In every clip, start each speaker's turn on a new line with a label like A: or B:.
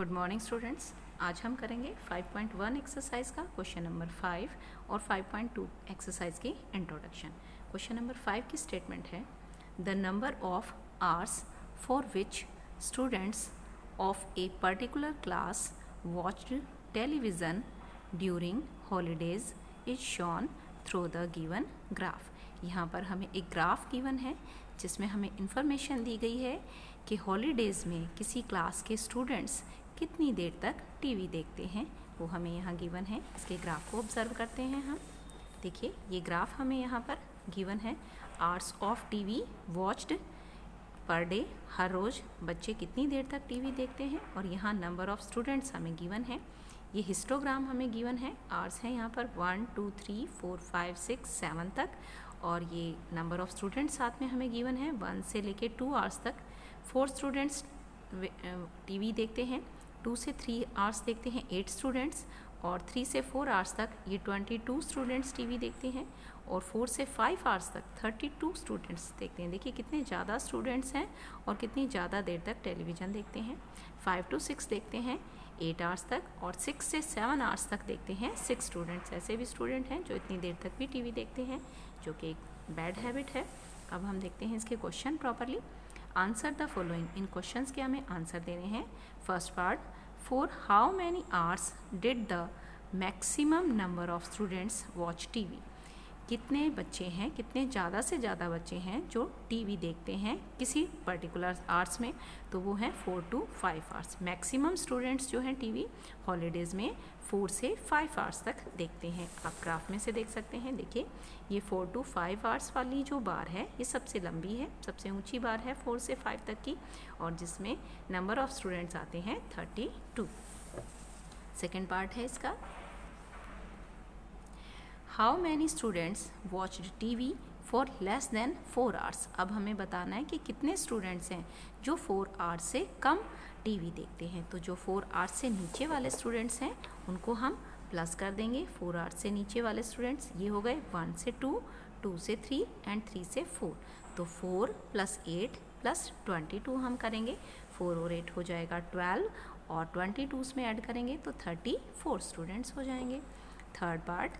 A: Good morning students. आज हम करेंगे 5.1 एक्सरसाइज का क्वेश्चन नंबर 5 और 5.2 एक्सरसाइज की इंट्रोडक्शन। क्वेश्चन नंबर 5 की स्टेटमेंट है, the number of hours for which students of a particular class watched television during holidays is shown through the given graph. यहाँ पर हमें एक ग्राफ गिवन है जिसमें हमें इंफॉर्मेशन दी गई है कि हॉलीडेज़ में किसी क्लास के स्टूडेंट्स कितनी देर तक टीवी देखते हैं, वो हमें यहाँ गिवन है। इसके ग्राफ को ऑब्जर्व करते हैं हम। देखिए, ये ग्राफ हमें यहाँ पर गिवन है। Hours of TV watched per day, हर रोज़ बच्चे कितनी देर तक टीवी देखते हैं, और यहाँ नंबर ऑफ स्टूडेंट्स हमें गिवन है। ये हिस्टोग्राम हमें गिवन है। आवर्स हैं यहाँ पर 1 2 3 4 5 6 7 तक, और ये नंबर ऑफ स्टूडेंट्स साथ में हमें गिवन है 1 से लेके 2 आवर्स तक। 4 स्टूडेंट्स टीवी देखते हैं, 2 से 3 आवर्स देखते हैं 8 स्टूडेंट्स, और 3 से 4 आवर्स तक ये 22 स्टूडेंट्स टीवी देखते हैं, और 4 से 5 आवर्स तक 32 स्टूडेंट्स देखते हैं। देखिए कितने ज़्यादा स्टूडेंट्स हैं और कितनी ज़्यादा देर तक टेलीविज़न देखते हैं। 5 to 6 देखते हैं 8 आवर्स तक, और 6 से 7 आवर्स तक देखते हैं 6 स्टूडेंट्स। ऐसे भी स्टूडेंट हैं जो इतनी देर तक भी टीवी देखते हैं, जो कि एक बैड हैबिट है। अब हम देखते हैं इसके question properly. Answer the following, in questions के हमें आंसर देने हैं। First part, for how many hours did the maximum number of students watch TV. कितने बच्चे हैं, कितने ज़्यादा से ज़्यादा बच्चे हैं जो टीवी देखते हैं किसी पर्टिकुलर आवर्स में, तो वो हैं 4 to 5 आवर्स। मैक्सिमम स्टूडेंट्स जो हैं टीवी हॉलीडेज़ में 4 से 5 आवर्स तक देखते हैं। आप ग्राफ में से देख सकते हैं। देखिए, ये 4 to 5 आवर्स वाली जो बार है ये सबसे लंबी है, सबसे ऊंची बार है 4 से 5 तक की, और जिसमें नंबर ऑफ स्टूडेंट्स आते हैं 32। सेकेंड पार्ट है इसका, how many students watched TV for less than 4 hours. अब हमें बताना है कि कितने स्टूडेंट्स हैं जो 4 आवर्स से कम टीवी देखते हैं। तो जो 4 आवर्स से नीचे वाले स्टूडेंट्स हैं उनको हम प्लस कर देंगे। 4 आवर्स से नीचे वाले स्टूडेंट्स ये हो गए 1 से 2, 2 से 3 एंड 3 से 4। तो 4 + 8 + 22 हम करेंगे। 4 और 8 हो जाएगा 12, और 22 में ऐड करेंगे तो 34 स्टूडेंट्स हो जाएंगे। Third part,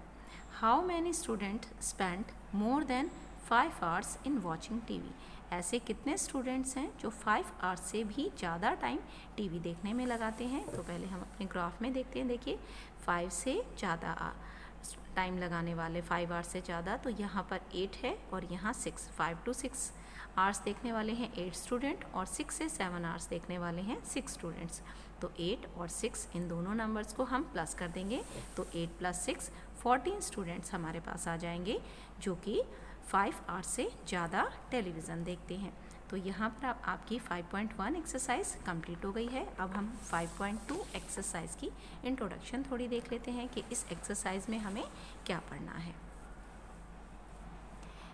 A: how many student spend more than 5 hours in watching TV. ऐसे कितने स्टूडेंट्स हैं जो 5 आवर्स से भी ज़्यादा टाइम टीवी देखने में लगाते हैं। तो पहले हम अपने ग्राफ में देखते हैं। देखिए, 5 से ज़्यादा टाइम लगाने वाले 5 आवर्स से ज़्यादा, तो यहाँ पर 8 है और यहाँ 6। 5 to 6 आवर्स देखने वाले हैं 8 स्टूडेंट, और 6 से 7 आवर्स देखने वाले हैं 6 स्टूडेंट्स। तो 8 और 6 इन दोनों नंबर्स को हम प्लस कर देंगे, तो 8 + 6 14 स्टूडेंट्स हमारे पास आ जाएंगे जो कि 5 आवर्स से ज़्यादा टेलीविज़न देखते हैं। तो यहाँ पर आपकी 5.1 एक्सरसाइज कंप्लीट हो गई है। अब हम 5.2 एक्सरसाइज की इंट्रोडक्शन थोड़ी देख लेते हैं कि इस एक्सरसाइज में हमें क्या पढ़ना है।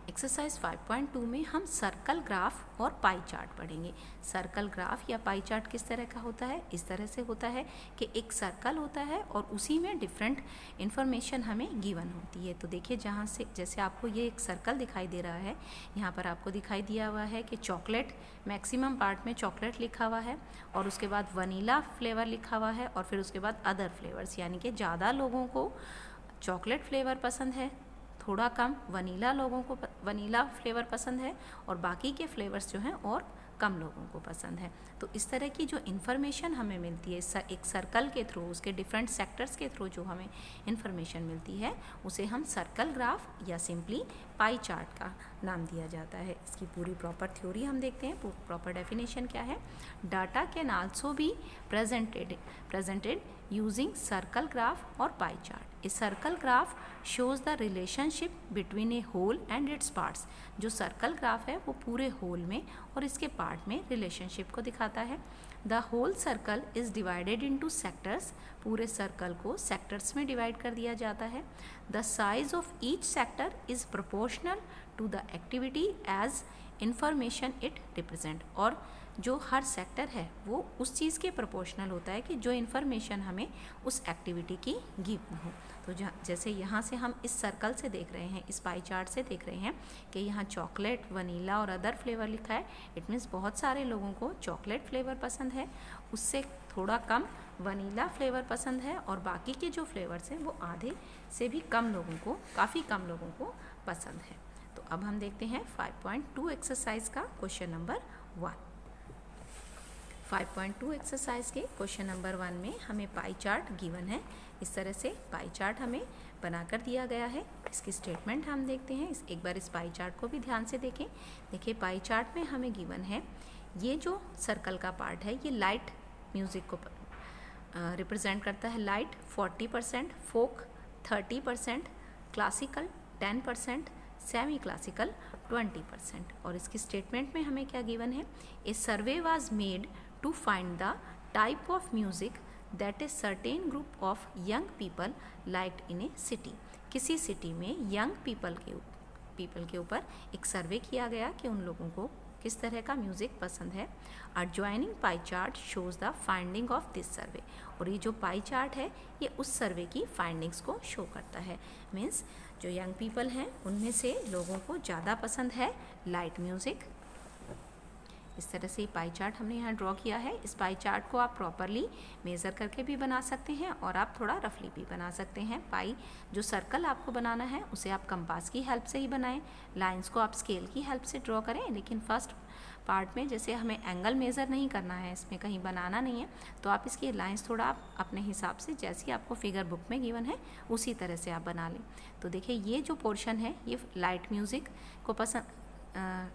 A: एक्सरसाइज 5.2 में हम सर्कल ग्राफ और पाई चार्ट पढ़ेंगे। सर्कल ग्राफ या पाई चार्ट किस तरह का होता है? इस तरह से होता है कि एक सर्कल होता है और उसी में डिफरेंट इन्फॉर्मेशन हमें गिवन होती है। तो देखिए, जहाँ से जैसे आपको ये एक सर्कल दिखाई दे रहा है, यहाँ पर आपको दिखाई दिया हुआ है कि चॉकलेट, मैक्सिमम पार्ट में चॉकलेट लिखा हुआ है, और उसके बाद वनीला फ्लेवर लिखा हुआ है, और फिर उसके बाद अदर फ्लेवर्स, यानी कि ज़्यादा लोगों को चॉकलेट फ्लेवर पसंद है, थोड़ा कम वनीला लोगों को वनीला फ्लेवर पसंद है, और बाकी के फ्लेवर्स जो हैं और कम लोगों को पसंद है। तो इस तरह की जो इन्फॉर्मेशन हमें मिलती है एक सर्कल के थ्रू, उसके डिफरेंट सेक्टर्स के थ्रू जो हमें इन्फॉर्मेशन मिलती है, उसे हम सर्कल ग्राफ या सिंपली पाई चार्ट का नाम दिया जाता है। इसकी पूरी प्रॉपर थ्योरी हम देखते हैं। प्रॉपर डेफिनेशन क्या है? Data can also be presented using circle graph or pie chart. A circle graph shows the relationship between a whole and its parts. जो सर्कल ग्राफ है वो पूरे होल में और इसके पार्ट में रिलेशनशिप को दिखाता है। The whole circle is divided into sectors. पूरे सर्कल को सेक्टर्स में डिवाइड कर दिया जाता है। The size of each sector is proportional to the activity as information it represent. और जो हर सेक्टर है वो उस चीज़ के प्रोपोर्शनल होता है कि जो इन्फॉर्मेशन हमें उस एक्टिविटी की गिवन हो। तो जैसे यहाँ से हम इस सर्कल से देख रहे हैं, इस पाई चार्ट से देख रहे हैं कि यहाँ चॉकलेट, वनीला और अदर फ्लेवर लिखा है। इट मीन्स बहुत सारे लोगों को चॉकलेट फ्लेवर पसंद है, उससे थोड़ा कम वनीला फ्लेवर पसंद है, और बाकी के जो फ्लेवर्स हैं वो आधे से भी कम लोगों को, काफ़ी कम लोगों को पसंद है। तो अब हम देखते हैं 5.2 एक्सरसाइज का क्वेश्चन नंबर 1। 5.2 एक्सरसाइज के क्वेश्चन नंबर 1 में हमें पाई चार्ट गिवन है। इस तरह से पाई चार्ट हमें बनाकर दिया गया है। इसकी स्टेटमेंट हम देखते हैं। एक बार इस पाई चार्ट को भी ध्यान से देखें। देखिए पाई चार्ट में हमें गिवन है, ये जो सर्कल का पार्ट है ये लाइट म्यूज़िक को रिप्रेजेंट करता है। Light 40%, folk 30%, classical 10%, semi classical 20%। और इसकी स्टेटमेंट में हमें क्या गिवन है, a survey was made to find the type of music that a certain group of young people liked in a city. किसी सिटी में यंग पीपल के ऊपर एक सर्वे किया गया कि उन लोगों को किस तरह का म्यूज़िक पसंद है। Adjoining pie chart shows the finding of this survey. और ये जो पाई चार्ट है ये उस सर्वे की फाइंडिंग्स को शो करता है। मीन्स जो यंग पीपल हैं उनमें से लोगों को ज़्यादा पसंद है लाइट म्यूज़िक। इस तरह से पाई चार्ट हमने यहाँ ड्रॉ किया है। इस पाई चार्ट को आप प्रॉपरली मेज़र करके भी बना सकते हैं और आप थोड़ा रफली भी बना सकते हैं। पाई जो सर्कल आपको बनाना है उसे आप कंपास की हेल्प से ही बनाएं, लाइंस को आप स्केल की हेल्प से ड्रॉ करें। लेकिन फर्स्ट पार्ट में जैसे हमें एंगल मेज़र नहीं करना है, इसमें कहीं बनाना नहीं है, तो आप इसकी लाइंस थोड़ा आप अपने हिसाब से जैसी आपको फिगर बुक में गिवन है उसी तरह से आप बना लें। तो देखिए ये जो पोर्शन है ये लाइट म्यूज़िक को पसंद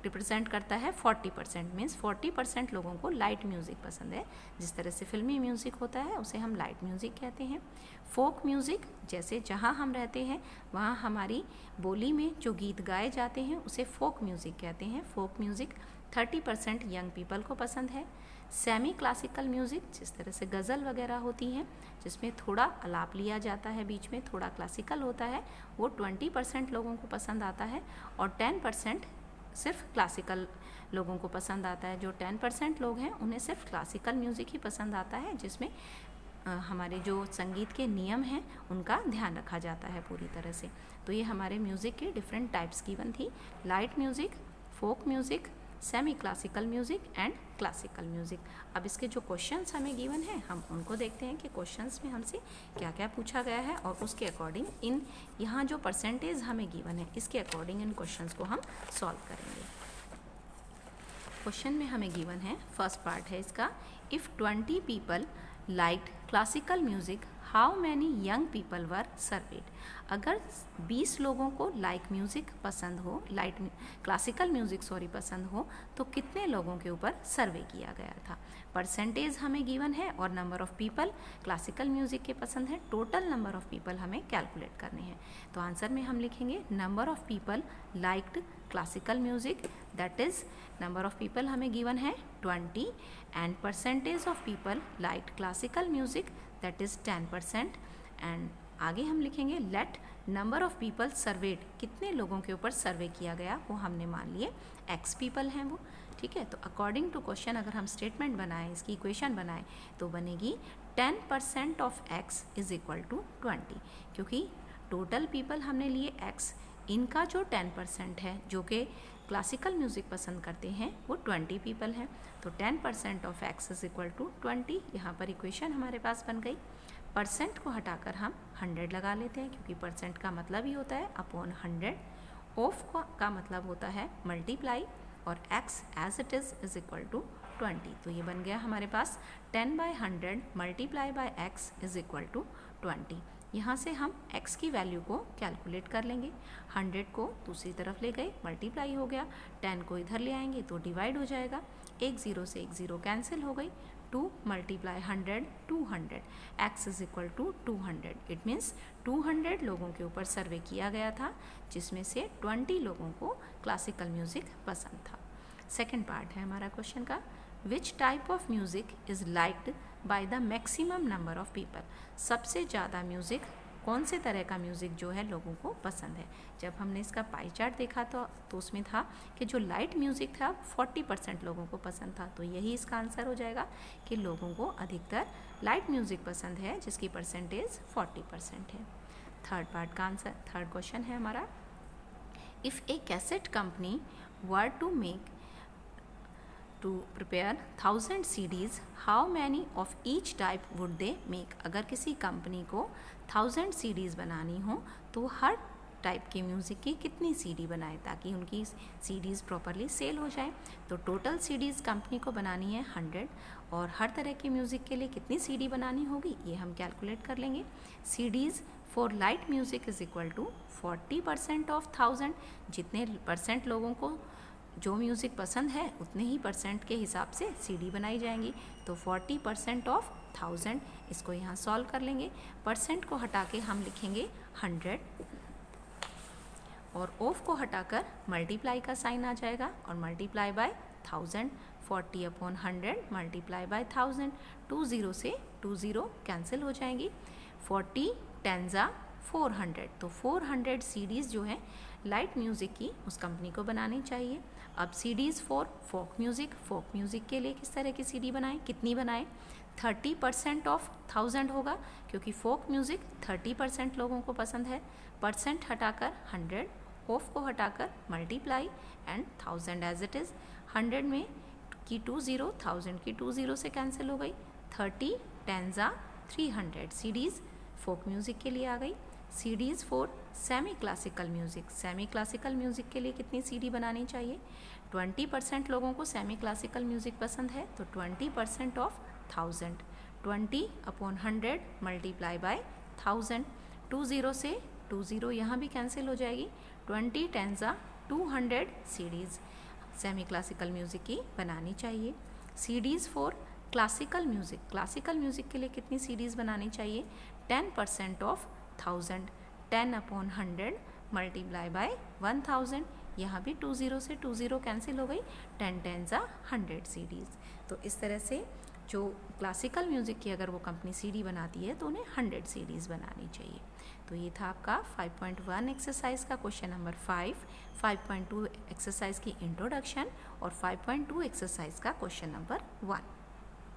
A: रिप्रेजेंट करता है 40%। मीन्स 40% लोगों को लाइट म्यूज़िक पसंद है। जिस तरह से फिल्मी म्यूज़िक होता है उसे हम लाइट म्यूज़िक कहते हैं। फोक म्यूज़िक, जैसे जहाँ हम रहते हैं वहाँ हमारी बोली में जो गीत गाए जाते हैं उसे फोक म्यूज़िक कहते हैं। फोक म्यूज़िक 30% यंग पीपल को पसंद है। सेमी क्लासिकल म्यूज़िक, जिस तरह से गज़ल वगैरह होती हैं जिसमें थोड़ा आलाप लिया जाता है, बीच में थोड़ा क्लासिकल होता है, वो 20% लोगों को पसंद आता है। और 10% सिर्फ क्लासिकल लोगों को पसंद आता है। जो 10% लोग हैं उन्हें सिर्फ क्लासिकल म्यूज़िक ही पसंद आता है, जिसमें हमारे जो संगीत के नियम हैं उनका ध्यान रखा जाता है पूरी तरह से। तो ये हमारे म्यूज़िक के डिफरेंट टाइप्स गिवन थी, light music, folk music, semi classical music and classical music. अब इसके जो क्वेश्चंस हमें गिवन है हम उनको देखते हैं कि क्वेश्चंस में हमसे क्या क्या पूछा गया है, और उसके अकॉर्डिंग इन यहाँ जो परसेंटेज हमें गिवन है इसके अकॉर्डिंग इन क्वेश्चंस को हम सॉल्व करेंगे। क्वेश्चन में हमें गिवन है, फर्स्ट पार्ट है इसका, if 20 people liked classical music how many young people were served. अगर 20 लोगों को लाइक म्यूज़िक पसंद हो, क्लासिकल म्यूज़िक पसंद हो, तो कितने लोगों के ऊपर सर्वे किया गया था। परसेंटेज हमें गिवन है और number of people classical music के पसंद है। टोटल नंबर ऑफ़ पीपल हमें कैलकुलेट करने हैं। तो आंसर में हम लिखेंगे number of people liked classical music, that is number of people हमें गिवन है 20 and percentage of people liked classical music that is 10%। And आगे हम लिखेंगे let number of people served, कितने लोगों के ऊपर सर्वे किया गया वो हमने मान लिए x पीपल हैं वो, ठीक है। तो अकॉर्डिंग टू क्वेश्चन अगर हम स्टेटमेंट बनाएं, इसकी इक्वेशन बनाएं तो बनेगी 10% of x is equal to 20, क्योंकि टोटल पीपल हमने लिए x, इनका जो 10% है जो कि क्लासिकल म्यूज़िक पसंद करते हैं वो 20 पीपल हैं। तो 10% of x is equal to 20, यहाँ पर इक्वेशन हमारे पास बन गई। परसेंट को हटाकर हम 100 लगा लेते हैं, क्योंकि परसेंट का मतलब ही होता है अपॉन 100, ऑफ का मतलब होता है मल्टीप्लाई, और x as it is equal to 20। तो ये बन गया हमारे पास 10/100 multiply by x is equal to 20। यहाँ से हम x की वैल्यू को कैलकुलेट कर लेंगे। 100 को दूसरी तरफ ले गए, मल्टीप्लाई हो गया, 10 को इधर ले आएंगे तो डिवाइड हो जाएगा, एक ज़ीरो से एक ज़ीरो कैंसिल हो गई, 2 multiply 100 200, x is equal to 200। It means 200 लोगों के ऊपर सर्वे किया गया था, जिसमें से 20 लोगों को क्लासिकल म्यूज़िक पसंद था। सेकेंड पार्ट है हमारा क्वेश्चन का, which type of music is liked by the maximum number of people. सबसे ज़्यादा म्यूज़िक कौन से तरह का म्यूज़िक जो है लोगों को पसंद है। जब हमने इसका पाई चार्ट देखा तो उसमें था कि जो लाइट म्यूज़िक था 40% लोगों को पसंद था, तो यही इसका आंसर हो जाएगा कि लोगों को अधिकतर लाइट म्यूज़िक पसंद है, जिसकी परसेंटेज 40% है। थर्ड पार्ट का आंसर, थर्ड क्वेश्चन है हमारा, if A cassette company were to prepare 1000 CDs, how many of each type would they make? अगर किसी कंपनी को 1000 CDs बनानी हो तो हर टाइप के म्यूज़िक की कितनी CD बनाए ताकि उनकी CDs प्रॉपरली सेल हो जाए। तो टोटल CDs कंपनी को बनानी है 100, और हर तरह के म्यूज़िक के लिए कितनी CD बनानी होगी ये हम कैलकुलेट कर लेंगे। CDs for light music is equal to 40% of 1000, जितने परसेंट लोगों को जो म्यूज़िक पसंद है उतने ही परसेंट के हिसाब से CD बनाई जाएंगी। तो 40% ऑफ 1000, इसको यहाँ सॉल्व कर लेंगे। परसेंट को हटा के हम लिखेंगे 100 और ऑफ को हटाकर मल्टीप्लाई का साइन आ जाएगा और मल्टीप्लाई बाय 1000, 40/100 मल्टीप्लाई बाय 1000, 20 से 20 कैंसिल हो जाएंगी। 40 10 400, तो 400 CDs जो है लाइट म्यूज़िक की उस कंपनी को बनानी चाहिए। अब CDs फॉर फोक म्यूज़िक के लिए किस तरह की CD बनाएं, कितनी बनाएं? 30% ऑफ 1000 होगा, क्योंकि फोक म्यूज़िक 30% लोगों को पसंद है। परसेंट हटाकर 100, ऑफ को हटाकर multiply and 1000 as it is. 100 में की 20, 1000 की 20 से कैंसिल हो गई। 30 10 300 CDs फोक म्यूज़िक के लिए आ गई। CDs for semi classical music के लिए कितनी CD बनानी चाहिए? 20% लोगों को सेमी क्लासिकल म्यूज़िक पसंद है, तो 20% ऑफ 1000, 20/100 मल्टीप्लाई बाय 1000, 20 से 20 यहाँ भी कैंसिल हो जाएगी। 20 10 200 CDs सेमी क्लासिकल म्यूज़िक की बनानी चाहिए। CDs फॉर क्लासिकल म्यूज़िक के लिए कितनी CDs बनानी चाहिए? 10% ऑफ 1000, 10/100 मल्टीप्लाई बाय 1000, यहाँ भी 20 से 20 कैंसिल हो गई। 10 10 100 CDs। तो इस तरह से जो क्लासिकल म्यूज़िक की अगर वो कंपनी CD बनाती है तो उन्हें 100 CDs बनानी चाहिए। तो ये था आपका 5.1 एक्सरसाइज का क्वेश्चन नंबर 5, 5.2 एक्सरसाइज की इंट्रोडक्शन और 5.2 एक्सरसाइज का क्वेश्चन नंबर 1।